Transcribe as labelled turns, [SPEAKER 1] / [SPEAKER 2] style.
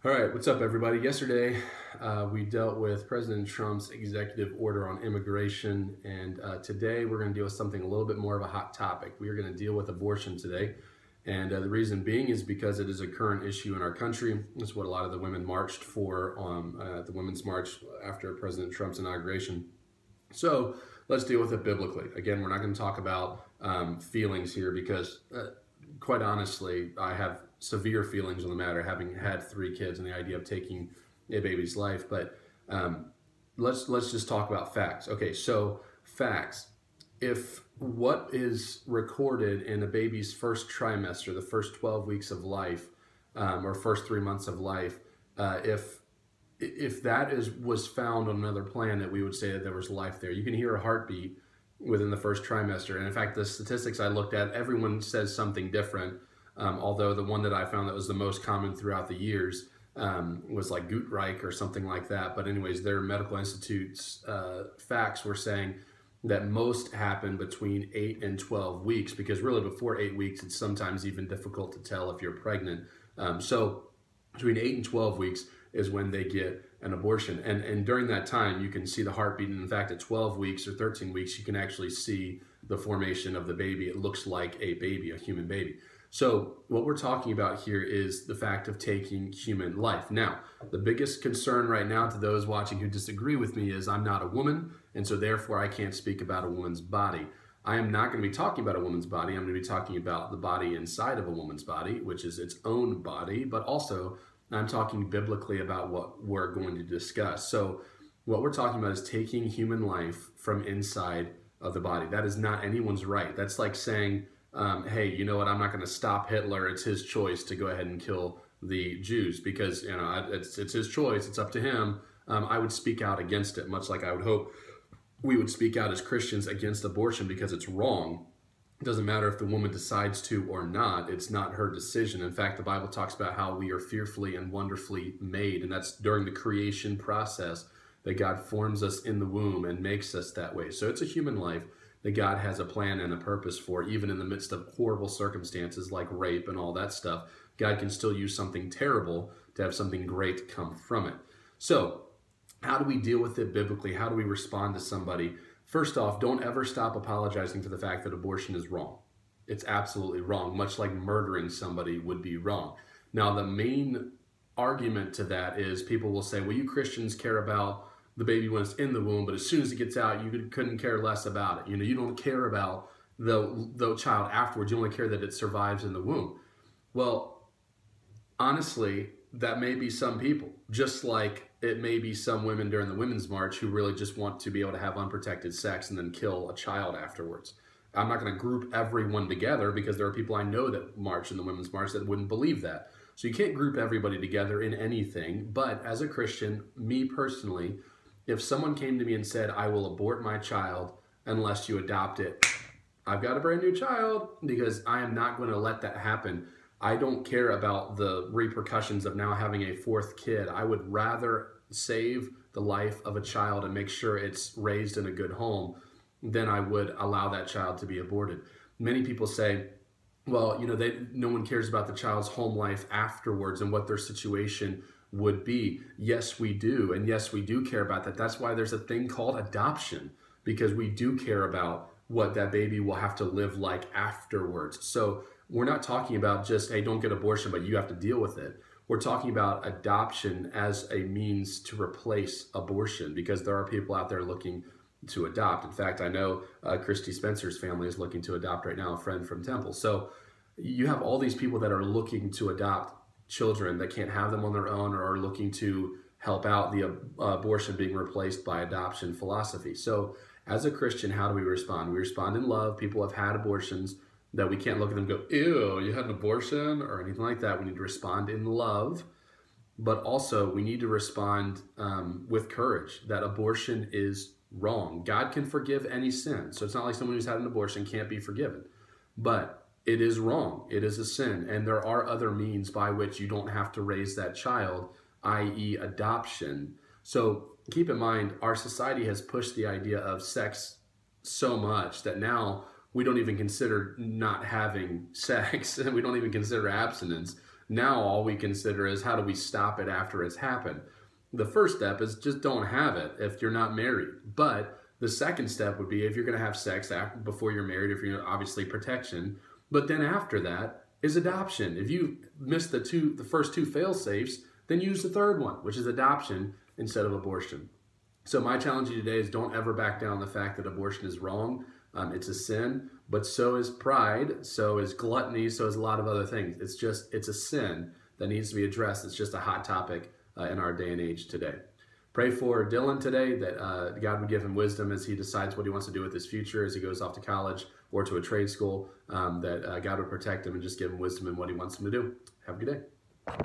[SPEAKER 1] All right, what's up, everybody? Yesterday, we dealt with President Trump's executive order on immigration, and today we're going to deal with something a little bit more of a hot topic. We are going to deal with abortion today, and the reason being is because it is a current issue in our country. It's what a lot of the women marched for on the Women's March after President Trump's inauguration. So let's deal with it biblically. Again, we're not going to talk about feelings here because, quite honestly, I have severe feelings on the matter, having had 3 kids and the idea of taking a baby's life. But let's just talk about facts. Okay, so facts. If what is recorded in a baby's first trimester, the first 12 weeks of life, or first 3 months of life, if that was found on another planet, we would say that there was life there. You can hear a heartbeat within the first trimester. And in fact, the statistics I looked at, everyone says something different. Although the one that I found that was the most common throughout the years was like Guttreich or something like that. But anyways, their medical institute's facts were saying that most happen between 8 and 12 weeks, because really before 8 weeks, it's sometimes even difficult to tell if you're pregnant. So between 8 and 12 weeks is when they get an abortion. And during that time, you can see the heartbeat. And in fact, at 12 weeks or 13 weeks, you can actually see the formation of the baby. It looks like a baby, a human baby. So what we're talking about here is the fact of taking human life. Now, the biggest concern right now to those watching who disagree with me is I'm not a woman, and so therefore I can't speak about a woman's body. I am not going to be talking about a woman's body. I'm going to be talking about the body inside of a woman's body, which is its own body, but also I'm talking biblically about what we're going to discuss. So what we're talking about is taking human life from inside of the body. That is not anyone's right. That's like saying, hey, you know what, I'm not going to stop Hitler. It's his choice to go ahead and kill the Jews because, you know, it's his choice. It's up to him. I would speak out against it, much like I would hope we would speak out as Christians against abortion because it's wrong. It doesn't matter if the woman decides to or not. It's not her decision. In fact, the Bible talks about how we are fearfully and wonderfully made, and that's during the creation process that God forms us in the womb and makes us that way. So it's a human life that God has a plan and a purpose for, even in the midst of horrible circumstances like rape and all that stuff. God can still use something terrible to have something great come from it. So how do we deal with it biblically? How do we respond to somebody? First off, don't ever stop apologizing for the fact that abortion is wrong. It's absolutely wrong, much like murdering somebody would be wrong. Now, the main argument to that is people will say, well, you Christians care about the baby when it's in the womb, but as soon as it gets out, you couldn't care less about it. You know, you don't care about the child afterwards. You only care that it survives in the womb. Well, honestly, that may be some people, just like it may be some women during the Women's March who really just want to be able to have unprotected sex and then kill a child afterwards. I'm not going to group everyone together because there are people I know that march in the Women's March that wouldn't believe that. So you can't group everybody together in anything. But as a Christian, me personally, if someone came to me and said, I will abort my child unless you adopt it, I've got a brand new child, because I am not going to let that happen. I don't care about the repercussions of now having a 4th kid. I would rather save the life of a child and make sure it's raised in a good home than I would allow that child to be aborted. Many people say, well, you know, no one cares about the child's home life afterwards and what their situation would be. Yes, we do. And yes, we do care about that. That's why there's a thing called adoption, because we do care about what that baby will have to live like afterwards. So we're not talking about just, hey, don't get abortion, but you have to deal with it. We're talking about adoption as a means to replace abortion, because there are people out there looking to adopt. In fact, I know Christy Spencer's family is looking to adopt right now, a friend from Temple. So you have all these people that are looking to adopt children that can't have them on their own, or are looking to help out the abortion being replaced by adoption philosophy. So as a Christian, how do we respond? We respond in love. People have had abortions that we can't look at them and go, ew, you had an abortion, or anything like that. We need to respond in love, but also we need to respond with courage that abortion is wrong. God can forgive any sin. So it's not like someone who's had an abortion can't be forgiven, but it is wrong. It is a sin. And there are other means by which you don't have to raise that child, i.e. adoption. So keep in mind, our society has pushed the idea of sex so much that now we don't even consider not having sex. We don't even consider abstinence. Now all we consider is how do we stop it after it's happened. The first step is just don't have it if you're not married. But the second step would be if you're going to have sex before you're married, if you're obviously protection. But then after that is adoption. If you missed the first two fail safes, then use the third one, which is adoption instead of abortion. So my challenge to you today is don't ever back down the fact that abortion is wrong. It's a sin, but so is pride, so is gluttony, so is a lot of other things. It's a sin that needs to be addressed. It's just a hot topic in our day and age today. Pray for Dylan today that God would give him wisdom as he decides what he wants to do with his future, as he goes off to college or to a trade school, that God would protect him and just give him wisdom in what he wants him to do. Have a good day.